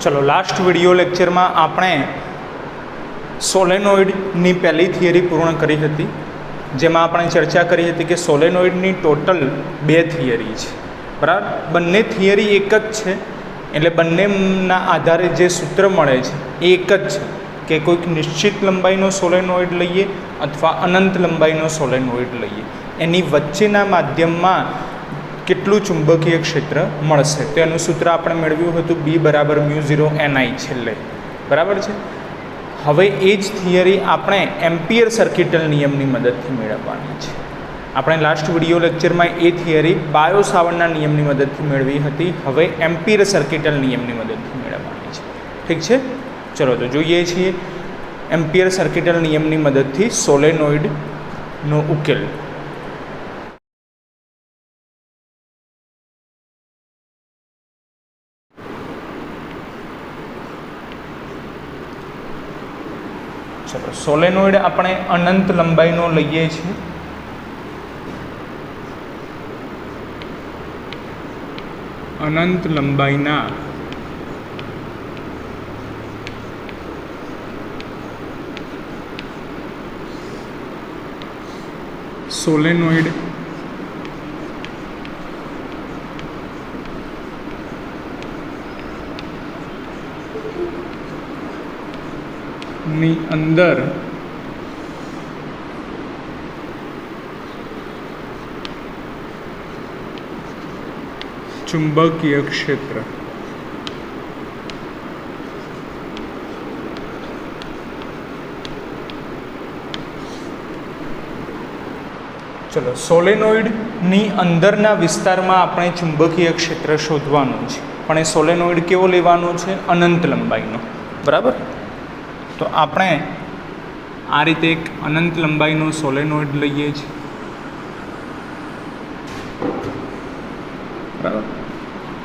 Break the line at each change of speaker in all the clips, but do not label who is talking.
चलो last video lecture में आपणे सोलेनोइडनी पहली थियरी पूर्ण करी हती, जेमां आपणे चर्चा करी हती कि सोलेनोइडनी टोटल 2 थियरी छे। बराबर, बंने थियरी एक ज छे, एटले बंनेना आधारे जे सूत्र मळे छे ए एक ज छे कि कोईक निश्चित लंबाईनो सोलेनोइड लईए अथवा अनंत लंबाईनो सोलेनोइड लईए, एनी वच्चेना माध्यममां કેટલું ચુંબકીય ક્ષેત્ર મળશે તો એનું સૂત્ર આપણે મેળવ્યું હતું B = μ0 ni છેલ્લે। બરાબર છે। હવે એ જ થિયરી આપણે એમ્પિયર સર્કિટલ નિયમની મદદથી મેળવવાની છે। આપણે લાસ્ટ વિડિયો લેક્ચરમાં એ થિયરી બાયો સાવર્ટના નિયમની મદદથી મેળવી હતી, હવે એમ્પિયર સર્કિટલ નિયમની મદદથી મેળવવાની છે। ઠીક છે, ચલો તો જોઈએ છીએ એમ્પિયર સર્કિટલ નિયમની મદદથી સોલેનોઇડનો ઉકેલ। चलो सोलेनोइड अपने अनंत लंबाईनो लईए छे। अनंत लंबाईना सोलेनोइड नी अंदर चुंबकीय क्षेत्र। चलो सोलेनोइडनी अंदरना विस्तारमां आपणे चुंबकीय क्षेत्र शोधवानुं छे, पण ए सोलेनोइड केवो लेवानो छे? अनंत लंबाईनो। बराबर, तो आपणे आ रीते एक अनंत लंबाईनो सोलेनोइड लईए छीए। बराबर,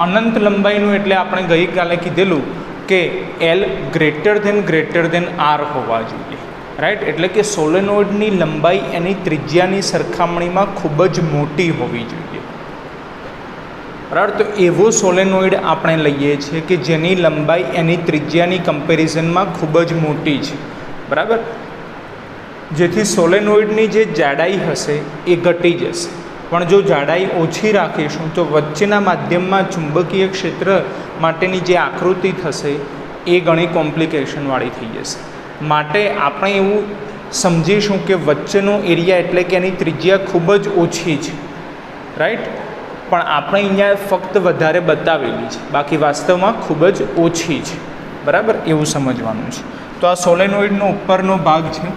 अनंत लंबाईनो एटले आपणे गई काले कीधेलुं के L > R होवा जोईए। राइट, एटले के सोलेनोइडनी लंबाई एनी त्रिज्यानी सरखामणीमां खूब ज मोटी होवी जोईए। बराबर, तो एवो सोलेनोइड आपणे लईए छीए कि जेनी लंबाई एनी त्रिज्यानी कम्पेरिजनमां खूब ज मोटी छे। बराबर, जेथी सोलेनोइडनी जे जाडाई हशे ए घटी जशे, पण जो जाडाई ओછી राखीशुं तो वच्चेना माध्यममां चुंबकीय क्षेत्र माटेनी जे आकृति थशे ए घणी कॉम्प्लिकेशनवाળી थई जशे। माटे आपणे एवुं समजीशुं कि वच्चेनो एरिया एटले कि एनी त्रिज्या खूब ज ओછી छे। राइट, पण આપણે અહીંયા ફક્ત વધારે બતાવેલી છે, બાકી વાસ્તવમાં ખૂબ જ ઓછી છે। બરાબર, એવું સમજવાનું છે। તો આ સોલેનોઇડનો ઉપરનો ભાગ છે,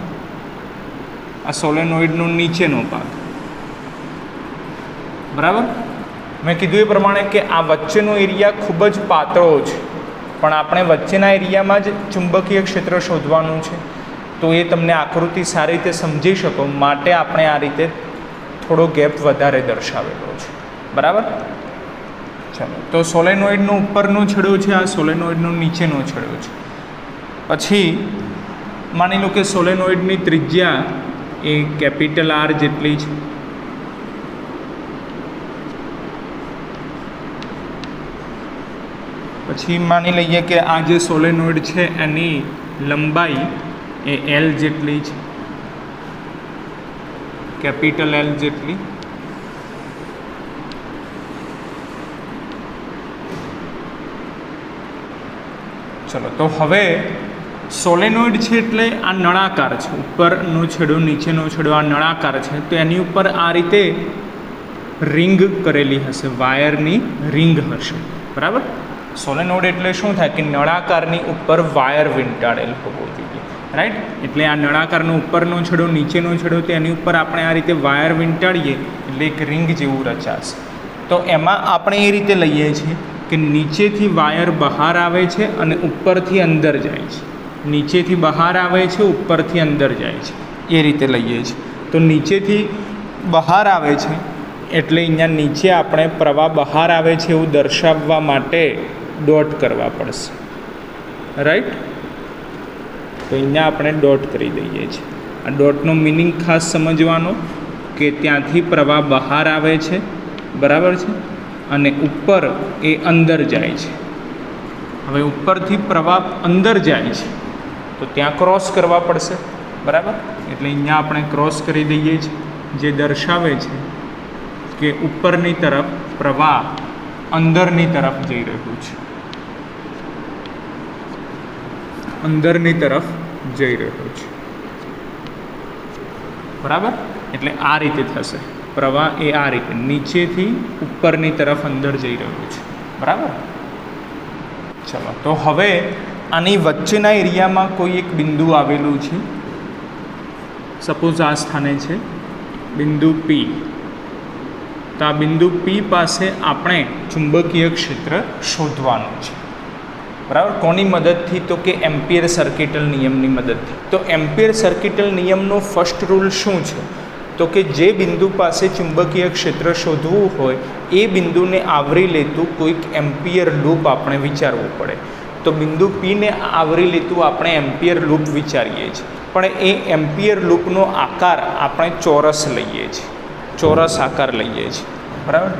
આ સોલેનોઇડનો નીચેનો ભાગ। બરાબર, મેં કીધું એ પ્રમાણે કે આ વચ્ચેનો એરિયા ખૂબ જ પાતળો છે, પણ આપણે વચ્ચેના એરિયામાં જ ચુંબકીય ક્ષેત્ર શોધવાનું છે। તો એ તમને આકૃતિ સારી રીતે સમજી શકો માટે આપણે આ રીતે થોડો ગેપ વધારે દર્શાવેલો છે। बराबर, चलो तो सोलेनोइडनो उपरनो छेड़ो है, आ सोलेनोइडनो नीचेनो छेड़ो है। पछी मानी लो कि सोलेनोइडनी त्रिज्या ए R जेटली छे। पछी मानी लईए कि आ जे सोलेनोइड है एनी लंबाई ए L जेटली छे, L जेटली। चलो तो हवे सोलेनोइड है एटले आ नळाकार है, उपरनो छेड़ो नीचेनो छेड़ो आ नळाकार है, तो एनी उपर आ रीते रिंग करेली हशे, वायरनी रिंग हशे। बराबर, सोलेनोइड एटले शुं थाय कि नळाकारनी उपर वायर वींटाड़ेल होवो जोईए। राइट, एटले आ नळाकारनो उपरनो छेड़ो नीचेनो छेड़ो तो एनी उपर आपणे आ रीते वायर वींटाड़ीए एटले एक रिंग जेवुं रचाशे। तो एमां आपणे ए रीते लईए छीए कि नीचेथी वायर बहार आवे छे अने उपरथी अंदर जाय छे, नीचेथी बहार आवे छे उपरथी अंदर जाय छे, ए रीते लईए छे। तो नीचेथी बहार आवे छे एटले अहींया नीचे आपणे प्रवाह बहार आवे छे एवुं दर्शाववा माटे डॉट करवा पड़शे। राइट, तो अहींया आपणे डॉट करी दईए छीए। आ डॉटनो मीनिंग खास समजवानो કે ત્યાંથી પ્રવાહ બહાર આવે છે, બરાબર છે, અને ઉપર એ અંદર જાય છે, હવે ઉપરથી પ્રવાહ અંદર જાય છે તો ત્યાં ક્રોસ કરવા પડશે, બરાબર. એટલે અહીંયા આપણે ક્રોસ કરી દઈએ છીએ, જે દર્શાવે છે કે ઉપરની તરફ પ્રવાહ અંદરની તરફ જઈ રહ્યું છે, અંદરની તરફ જઈ રહ્યો છે, બરાબર. એટલે આ રીતે થશે, પ્રવાહ એ આ રીતે નીચેથી ઉપરની તરફ અંદર જઈ રહ્યું છે, બરાબર. ચલો, તો હવે આની વચ્ચેના એરિયામાં કોઈ એક બિંદુ આવેલું છે, સપોઝ આ સ્થાને છે બિંદુ પી. તો આ બિંદુ પી પાસે આપણે ચુંબકીય ક્ષેત્ર શોધવાનું છે, બરાબર. કોની મદદથી? તો કે એમ્પિયર સર્કિટલ નિયમની મદદથી. તો એમ્પિયર સર્કિટલ નિયમનો ફર્સ્ટ રૂલ શું છે? તો કે જે બિંદુ પાસે ચુંબકીય ક્ષેત્ર શોધવું હોય એ બિંદુને આવરી લેતું કોઈક એમ્પિયર લૂપ આપણે વિચારવું પડે. તો બિંદુ પીને આવરી લેતું આપણે એમ્પિયર લૂપ વિચારીએ છીએ, પણ એ એમ્પિયર લૂપનો આકાર આપણે ચોરસ લઈએ છીએ, ચોરસ આકાર લઈએ છીએ, બરાબર.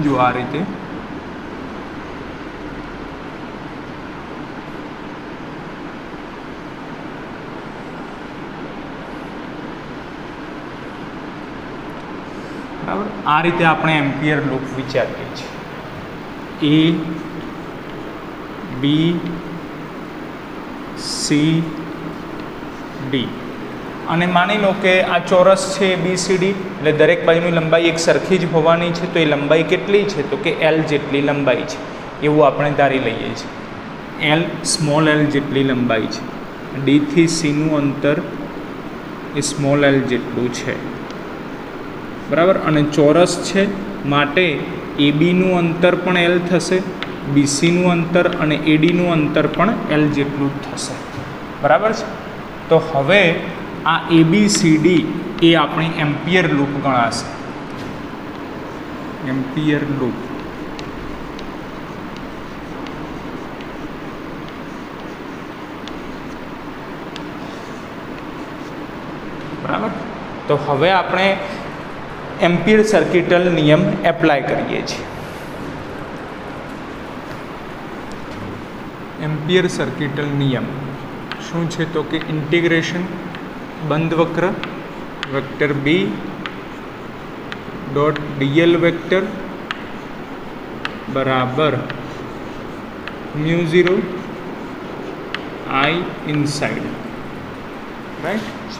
જો આ રીતે બરાબર. આ રીતે આપણે એમ્પિયર લૂપ વિચારીએ છીએ. એ બી સી ડી, અને માની લો કે આ ચોરસ છે બી સી ડી, એટલે દરેક બાજુની લંબાઈ એક સરખી જ હોવાની છે. તો એ લંબાઈ કેટલી છે? તો કે એલ જેટલી લંબાઈ છે, એવું આપણે ધારી લઈએ છીએ. એલ, સ્મોલ એલ જેટલી લંબાઈ છે. ડીથી સીનું અંતર એ સ્મોલ એલ જેટલું છે, બરાબર. અને ચોરસ છે માટે એ બીનું અંતર પણ એલ થશે, બીસીનું અંતર અને એડીનું અંતર પણ એલ જેટલું જ થશે, બરાબર છે. તો હવે આ એ બી સી ડી એ આપણી એમ્પિયર લૂપ ગણાશે, એમ્પિયર લૂપ. બરાબર. તો હવે આપણે એમ્પિયર સર્કિટલ નિયમ એપ્લાય કરીએ છીએ. એમ્પિયર સર્કિટલ નિયમ શું છે? તો કે ઇન્ટિગ્રેશન બંધ વક્ર vector B dot DL vector બરાબર મ્યુ 0 આઈ ઇનસાઇડ, રાઈટ.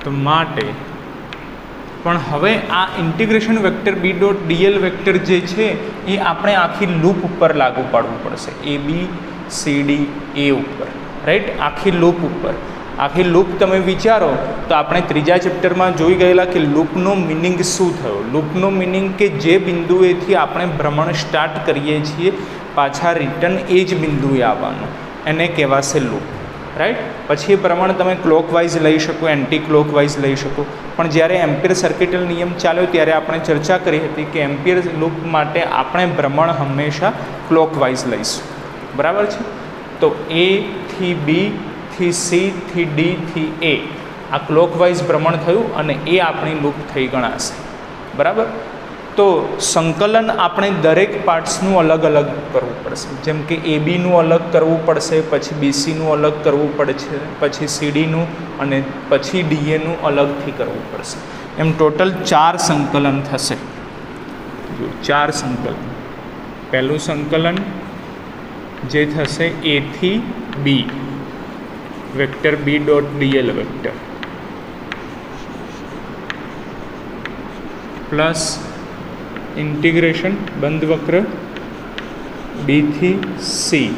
તો માટે પણ હવે આ integration vector B dot DL vector જે છે એ આપણે આખી લૂપ ઉપર લાગુ પાડવું પડશે, એ બી સી ડી એ ઉપર, રાઈટ. આખી લૂપ ઉપર. આખી લૂપ તમે વિચારો તો આપણે ત્રીજા ચેપ્ટરમાં જોઈ ગયેલા કે લૂપનો મિનિંગ શું થયો. લૂપનો મિનિંગ કે જે બિંદુએથી આપણે ભ્રમણ સ્ટાર્ટ કરીએ છીએ પાછા રિટર્ન એ જ બિંદુએ આવવાનું, એને કહેવાશે લૂપ, રાઈટ. પછી એ પ્રમાણે તમે ક્લોકવાઇઝ લઈ શકો, એન્ટી ક્લોકવાઇઝ લઈ શકો. પણ જ્યારે એમ્પિયર સર્કિટલ નિયમ ચાલ્યો ત્યારે આપણે ચર્ચા કરી હતી કે એમ્પિયર લૂપ માટે આપણે ભ્રમણ હંમેશા ક્લોકવાઇઝ લઈશું, બરાબર છે. તો એ થી બી થી સી થી ડી થી એ આ ક્લોકવાઇઝ ભ્રમણ થયું અને એ આપણી લૂપ થઈ ગણાશે, બરાબર. તો સંકલન આપણે દરેક પાર્ટ્સનું અલગ અલગ કરવું પડશે. જેમ કે એ બીનું અલગ કરવું પડશે, પછી બીસીનું અલગ કરવું પડશે, પછી સીડીનું અને પછી ડીએનું અલગથી કરવું પડશે. એમ ટોટલ 4 સંકલન થશે. જો 4 સંકલન. પહેલું સંકલન જે થશે એ થી B vector B dot DL vector plus integration બંધ વક્ર બી થી C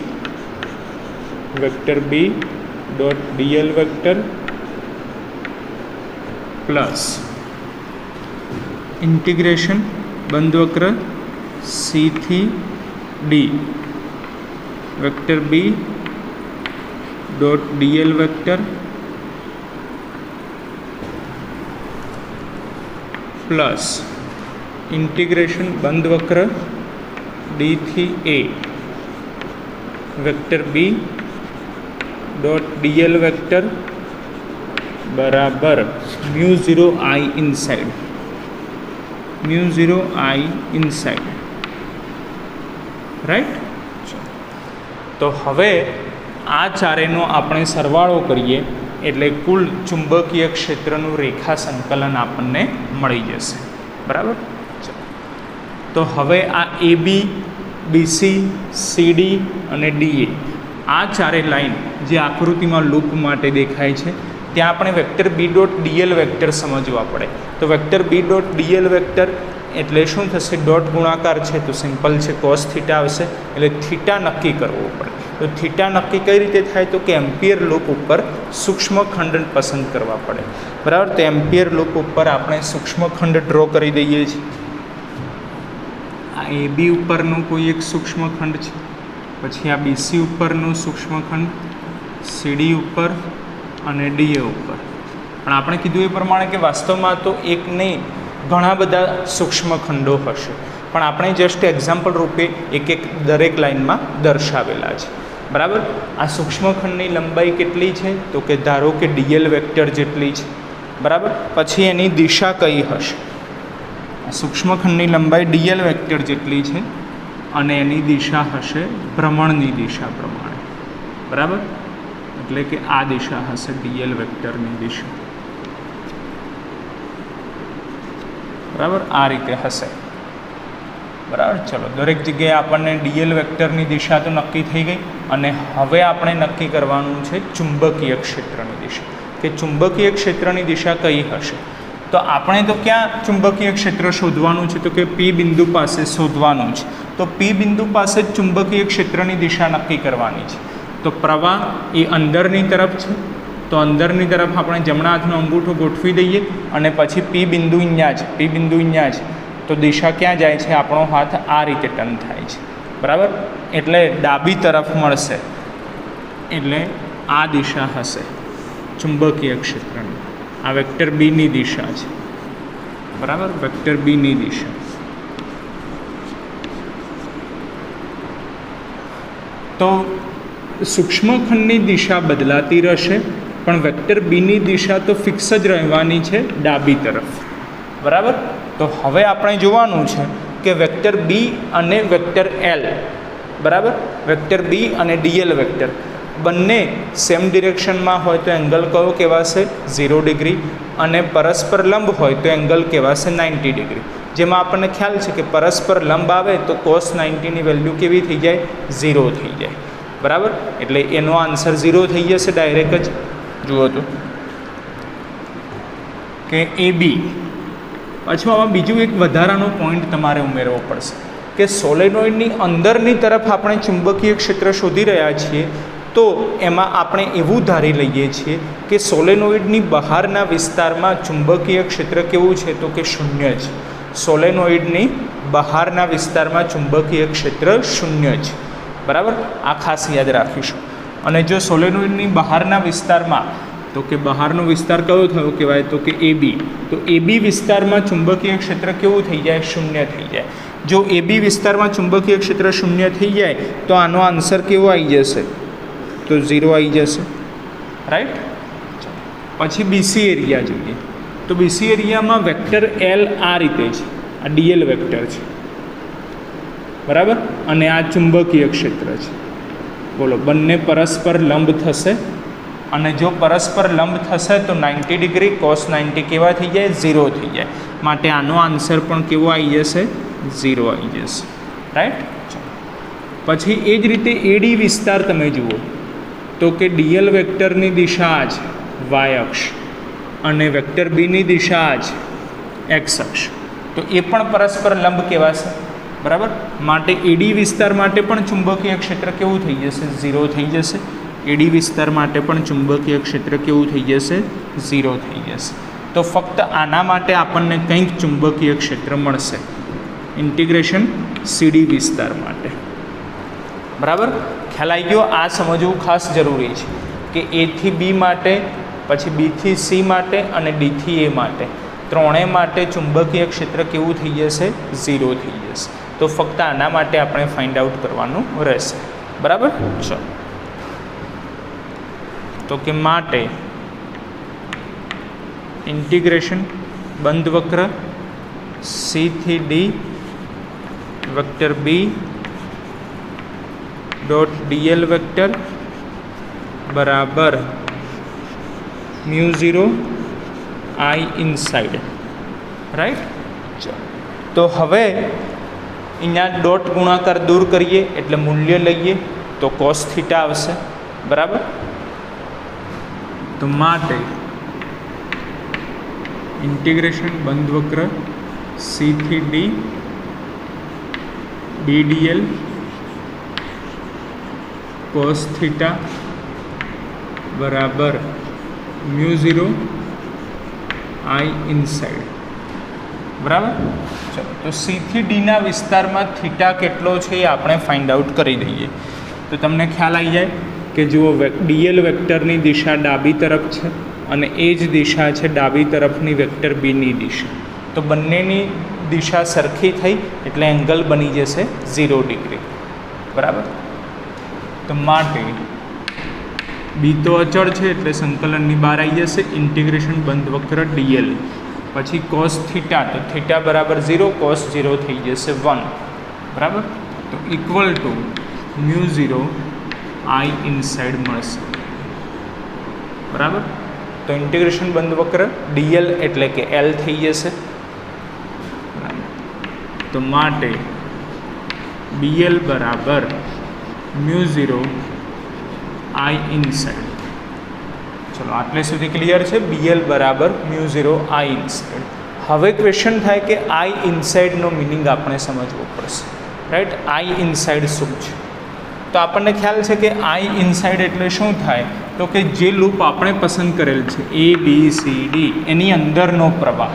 vector B dot DL vector plus integration બંધ વક્ર સી થી D vector B dot DL vector plus integration બંધ વક્ર ડી થી A vector B dot DL vector બરાબર mu 0 I inside, mu 0 I inside. Right. તો હવે આ ચારેનો આપણે સરવાળો કરીએ એટલે કુલ ચુંબકીય ક્ષેત્રનું રેખા સંકલન આપણને મળી જશે. બરાબર. તો હવે આ AB, BC, CD અને DA આ ચારે લાઈન જે આકૃતિમાં લૂપ માટે દેખાય છે ત્યાં આપણે vector B dot DL vector સમજવા પડે. તો vector B dot DL vector એટલે શું થશે? ડોટ ગુણાકાર છે તો સિમ્પલ છે, કોસ થીટા આવશે એટલે થીટા નક્કી કરવો પડે. તો થીટા નક્કી કઈ રીતે થાય? તો કે એમ્પિયર લૂપ ઉપર સૂક્ષ્મ ખંડ પસંદ કરવા પડે. બરાબર. તો એમ્પિયર લૂપ ઉપર આપણે સૂક્ષ્મ ખંડ ડ્રો કરી દઈએ છીએ. આ AB ઉપરનું કોઈ એક સૂક્ષ્મ ખંડ છે, પછી આ BC ઉપરનું સૂક્ષ્મ ખંડ, CD ઉપર અને DA ઉપર. પણ આપણે કીધું એ પ્રમાણે કે વાસ્તવમાં તો એક નહીં ઘણા બધા સૂક્ષ્મ ખંડો હશે, પણ આપણે જસ્ટ એક્ઝામ્પલ રૂપે એક એક દરેક લાઇનમાં દર્શાવેલા છે. બરાબર. આ સૂક્ષ્મ ખંડની લંબાઈ કેટલી છે? તો કે ધારો કે DL વેક્ટર જેટલી છે. બરાબર. પછી એની દિશા કઈ હશે? આ સૂક્ષ્મ ખંડની લંબાઈ DL વેક્ટર જેટલી છે અને એની દિશા હશે ભ્રમણની દિશા પ્રમાણે. બરાબર. એટલે કે આ દિશા હશે DL વેક્ટરની દિશા. બરાબર. આ રીતે હશે. બરાબર. ચલો, દરેક જગ્યાએ આપણને DL વેક્ટરની દિશા તો નક્કી થઈ ગઈ અને હવે આપણે નક્કી કરવાનું છે ચુંબકીય ક્ષેત્રની દિશા, કે ચુંબકીય ક્ષેત્રની દિશા કઈ હશે. તો આપણે તો ક્યાં ચુંબકીય ક્ષેત્ર શોધવાનું છે? તો કે P બિંદુ પાસે શોધવાનું છે. તો P બિંદુ પાસે જ ચુંબકીય ક્ષેત્રની દિશા નક્કી કરવાની છે. તો પ્રવાહ એ અંદરની તરફ છે, તો અંદરની તરફ આપણે જમણા હાથનો અંગૂઠો ગોઠવી દઈએ અને પછી P બિંદુ અહીંયા છે, P બિંદુ અહીંયા છે, તો દિશા ક્યાં જાય છે? આપણો હાથ આ રીતે ટર્ન થાય છે. બરાબર. એટલે ડાબી તરફ મળશે, એટલે આ દિશા હશે ચુંબકીય ક્ષેત્રની. આ વેક્ટર બીની દિશા છે. બરાબર. વેક્ટર બીની દિશા. તો સૂક્ષ્મખંડની દિશા બદલાતી રહેશે, પણ વેક્ટર બીની દિશા તો ફિક્સ જ રહેવાની છે ડાબી તરફ. બરાબર. તો હવે આપણે જોવાનું છે કે વેક્ટર બી અને વેક્ટર એલ, બરાબર, વેક્ટર બી અને DL વેક્ટર બંને સેમ ડિરેક્શનમાં હોય તો એંગલ કયો કહેવાશે? 0 ડિગ્રી. અને પરસ્પર લંબ હોય તો એંગલ કહેવાશે 90 ડિગ્રી. જેમાં આપણને ખ્યાલ છે કે પરસ્પર લંબ આવે તો cos 90ની વેલ્યુ કેવી થઈ જાય? 0 થઈ જાય. બરાબર. એટલે એનો આન્સર 0 થઈ જશે ડાયરેક્ટ જ. જુઓ તો કે AB. પાછું આમાં બીજું એક વધારાનો પોઈન્ટ તમારે ઉમેરવો પડશે કે સોલેનોઇડની અંદરની તરફ આપણે ચુંબકીય ક્ષેત્ર શોધી રહ્યા છીએ, તો એમાં આપણે એવું ધારી લઈએ છીએ કે સોલેનોઇડની બહારના વિસ્તારમાં ચુંબકીય ક્ષેત્ર કેવું છે? તો કે 0 છે. સોલેનોઇડની બહારના વિસ્તારમાં ચુંબકીય ક્ષેત્ર 0 છે. બરાબર. આ ખાસ યાદ રાખીશું. અને જો સોલેનોઇડની બહારના વિસ્તારમાં, તો કે બહારનો વિસ્તાર કયો થયો કહેવાય? તો કે AB. તો AB વિસ્તારમાં ચુંબકીય ક્ષેત્ર કેવું થઈ જાય? 0 થઈ જાય. જો AB વિસ્તારમાં ચુંબકીય ક્ષેત્ર 0 થઈ જાય તો આનો આન્સર કેવો આવી જશે? તો 0 આવી જશે. રાઈટ. પછી BC એરિયા જોઈએ. તો BC એરિયામાં વેક્ટર L આ રીતે છે, આ DL વેક્ટર છે. બરાબર. અને આ ચુંબકીય ક્ષેત્ર છે. બોલો, બંને પરસ્પર લંબ થશે, અને જો પરસ્પર લંબ થશે તો 90 ડિગ્રી, cos 90 કેવા થઈ જાય? 0 થઈ જાય. માટે આનો આન્સર પણ કેવો આવી જશે? 0 આવી જશે. રાઈટ. પછી એ જ રીતે AD વિસ્તાર તમે જુઓ તો કે DL વેક્ટરની દિશા આ છે, y અક્ષ, અને વેક્ટર બીની દિશા આ છે, x અક્ષ. તો એ પણ પરસ્પર લંબ કહેવાશે. બરાબર. માટે AD વિસ્તાર માટે પણ ચુંબકીય ક્ષેત્ર કેવું થઈ જશે? 0 થઈ જશે. AD વિસ્તાર માટે પણ ચુંબકીય ક્ષેત્ર કેવું થઈ જશે? 0 થઈ જશે. તો ફક્ત આના માટે આપણને કંઈક ચુંબકીય ક્ષેત્ર મળશે ઇન્ટિગ્રેશન CD વિસ્તાર માટે. બરાબર. ખ્યાલ આવી ગયો? આ સમજવું ખાસ જરૂરી છે કે A થી B માટે, પછી B થી C માટે અને D થી A માટે, ત્રણેય માટે ચુંબકીય ક્ષેત્ર કેવું થઈ જશે? 0 થઈ જશે. તો ફક્ત આના માટે આપણે ફાઇન્ડ આઉટ કરવાનું રહેશે. બરાબર. ચલો, તો કે માટે ઇન્ટિગ્રેશન બંધ વક્ર C થી D vector B dot dl vector बराबर μ0 I इनसाइड, राइट। चलो तो हवे अहींया डॉट गुणाकार दूर करिए एटले मूल्य लईए तो cos थीटा आवशे, बराबर। तो माटे इंटीग्रेशन बंध वक्र c थी d ddl cos थीटा बराबर μ0 I इनसाइड, बराबर। चलो तो c थी d ना विस्तार में थीटा केटलो छे ए आपणे फाइंड आउट करी दईए तो तमने ख्याल आई जाए कि जो dl वेक्टरनी दिशा डाबी तरफ है અને એ જ દિશા છે ડાબી તરફની વેક્ટર બીની દિશા, તો બંનેની દિશા સરખી થઈ એટલે એંગલ બની જશે 0 ડિગ્રી, બરાબર। તો માટે બી તો અચળ છે એટલે સંકલનની બહાર આવી જશે, ઇન્ટિગ્રેશન બંધ વક્ર ડીએલ, પછી કોસ થીટા, તો થીટા બરાબર 0, કોસ 0 થઈ જશે 1, બરાબર। તો ઇક્વલ ટુ μ0 I ઇનસાઇડ મળશે, બરાબર। तो इंटीग्रेशन बंध वक्र dl एटले के l थई जशे, तो माटे bl बराबर μ0 I इनसाइड। चलो आटले सुधी क्लियर है, bl बराबर μ0 I इनसाइड। हवे क्वेश्चन थाय कि I इनसाइड नो मीनिंग आपणे समझवो पड़शे, राइट। I इनसाइड शुं छे, तो आपने ख्याल है कि I इनसाइड एटले शुं थाय, तो कि जे लूप आपणे पसंद करेल छे ABCD एनी अंदरनो प्रवाह,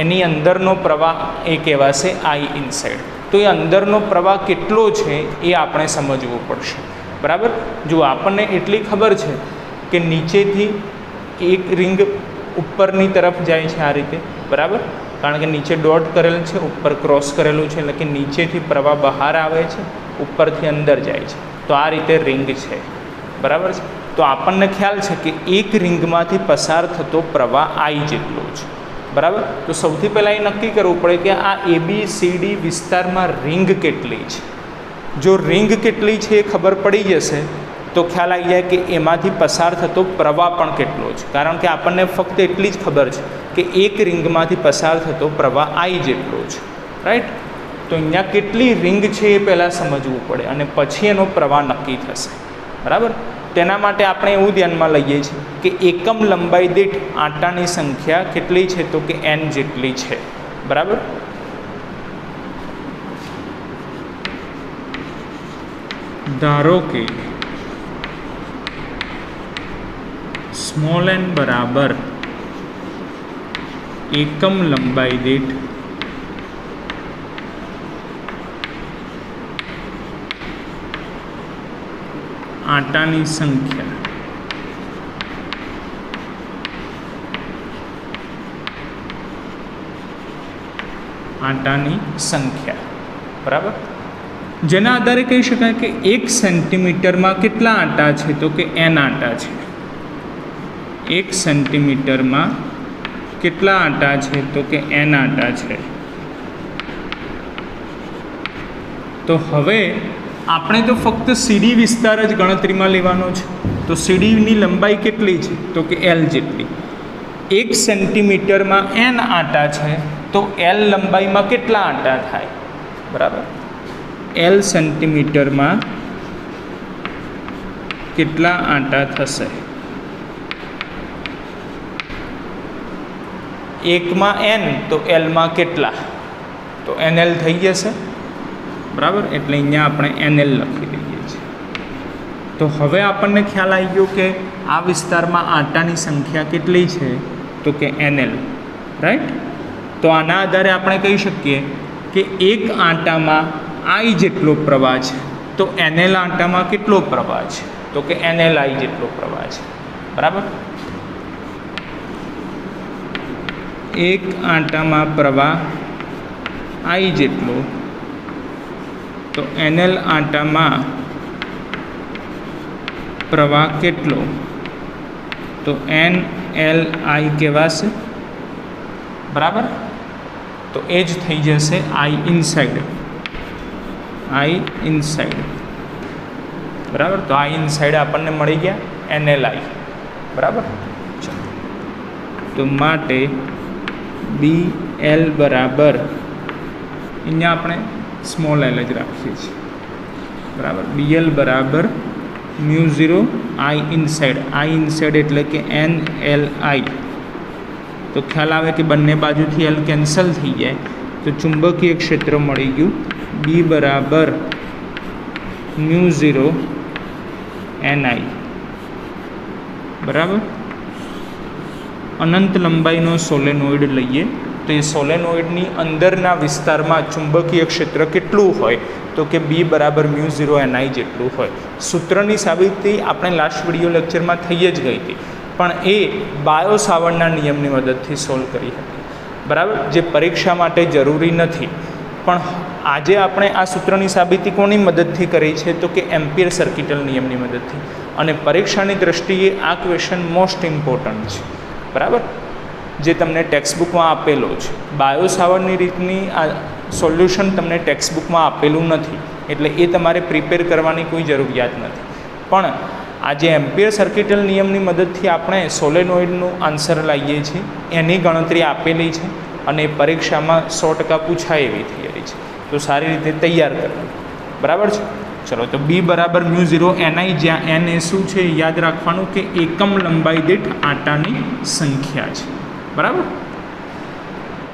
एनी अंदरनो प्रवाह ए कहेवाशे I इनसाइड। तो ये अंदरनो प्रवाह केटलो छे ए आपणे समजवो पड़शे, बराबर। जो आपने एटली खबर है कि नीचेथी एक रिंग उपरनी तरफ जाए छे आ रीते, बराबर, कारण के नीचे डॉट करेल छे, ऊपर क्रॉस करेलुं छे, એટલે કે નીચેથી પ્રવાહ બહાર આવે છે, ઉપરથી અંદર જાય છે, તો આ રીતે रिंग છે, બરાબર છે। तो આપણને ખ્યાલ છે કે એક રિંગમાંથી પસાર થતો પ્રવાહ I જેટલો છે, બરાબર। તો સૌથી પહેલાં એ નક્કી કરવું પડે કે આ ABCD વિસ્તારમાં રિંગ કેટલી છે। જો રિંગ કેટલી છે એ ખબર પડી જશે તો ખ્યાલ આવી જાય કે એમાંથી પસાર થતો પ્રવાહ પણ કેટલો છે, કારણ કે આપણને ફક્ત એટલી જ ખબર છે કે એક રિંગમાંથી પસાર થતો પ્રવાહ I જેટલો છે, રાઈટ। તો અહીંયા કેટલી રિંગ છે એ પહેલાં સમજવું પડે અને પછી એનો પ્રવાહ નક્કી થશે, બરાબર। તેના માટે આપણે એવું ધ્યાનમાં લઈએ છીએ કે એકમ લંબાઈ દીઠ આંટાની સંખ્યા કેટલી છે, તો કે n જેટલી છે, બરાબર। ધારો કે स्मॉल n बराबर एकम लंबाई दीठ आटानी संख्या, आटानी संख्या, बराबर। जेना आधारे कही शकाय कि 1 सेंटीमीटर में केटला आटा है, तो कि n आटा है। 1 सेंटीमीटर में केटला आटा है, तो कि n आटा है। तो हवे આપણે તો ફક્ત CD વિસ્તાર જ ગણતરીમાં લેવાનો છે, તો CDની લંબાઈ કેટલી છે, તો કે L જેટલી। 1 સેન્ટીમીટરમાં n આટા છે, તો L લંબાઈમાં કેટલા આટા થાય, બરાબર। L સેન્ટીમીટરમાં કેટલા આટા થશે, 1 માં n તો L માં કેટલા, તો NL થઈ જશે, बराबर। એટલે અહીંયા આપણે NL લખી દઈએ છીએ। તો હવે આપણને ખ્યાલ આવી ગયો કે આ વિસ્તારમાં આટાની સંખ્યા કેટલી છે, તો કે NL, રાઈટ। તો આના આધારે આપણે કહી શકીએ કે એક આટામાં I જેટલો પ્રવાહ છે, તો NL આટામાં કેટલો પ્રવાહ છે, તો કે NLI જેટલો પ્રવાહ છે, બરાબર। એક આટામાં પ્રવાહ I જેટલો, तो NL आटा में प्रवाह केटलो, तो NLI कहवाशे, बराबर। तो एज थई जशे I इनसाइड, I इनसाइड, બરાબર. તો આ ઇનસાઇડ આપણને મળી ગયા NLI. બરાબર. તો માટે BL બરાબર અહીંયા આપણે સ્મોલ l જ રાખીએ છીએ. બરાબર. BL બરાબર μ0 I ઇનસાઇડ એટલે કે NLI. તો ખ્યાલ આવે કે બંને બાજુથી L કેન્સલ થઈ જાય તો ચુંબકીય ક્ષેત્ર મળી ગયું B બરાબર μ0 NI. બરાબર. અનંત લંબાઈનો સોલેનોઇડ લઈએ તો એ સોલેનોઇડની અંદરના વિસ્તારમાં ચુંબકીય ક્ષેત્ર કેટલું હોય તો કે B બરાબર μ0 NI જેટલું હોય. સૂત્રની સાબિતી આપણે લાસ્ટ વિડીયો લેક્ચરમાં થઈ જ ગઈ હતી, પણ એ બાયો સાવર્ટના નિયમની મદદથી સોલ્વ કરી હતી. બરાબર. જે પરીક્ષા માટે જરૂરી નથી, પણ આજે આપણે આ સૂત્રની સાબિતી કોની મદદથી કરી છે તો કે એમ્પિયર સર્કિટલ નિયમની મદદથી. અને પરીક્ષાની દ્રષ્ટિએ આ ક્વેશ્ચન મોસ્ટ ઇમ્પોર્ટન્ટ છે. બરાબર. જે તમને ટેક્સ્ટબુકમાં આપેલો છે. બાયો સાવર્ટની રીતની આ સોલ્યુશન તમને ટેક્સ્ટબુકમાં આપેલું નથી, એટલે એ તમારે પ્રિપેર કરવાની કોઈ જરૂરિયાત નથી. પણ આજે એમ્પિયર સર્કિટલ નિયમની મદદથી આપણે સોલેનોઇડનું આન્સર લાવીએ છીએ, એની ગણતરી આપેલી છે અને પરીક્ષામાં 100% પૂછાય એવી થિયરી છે. તો સારી રીતે તૈયાર કરવાનું. બરાબર છે. ચલો, તો B બરાબર μ0 NI, જ્યાં N એ શું છે યાદ રાખવાનું કે એકમ લંબાઈ દીઠ આંટાની સંખ્યા છે. બરાબર.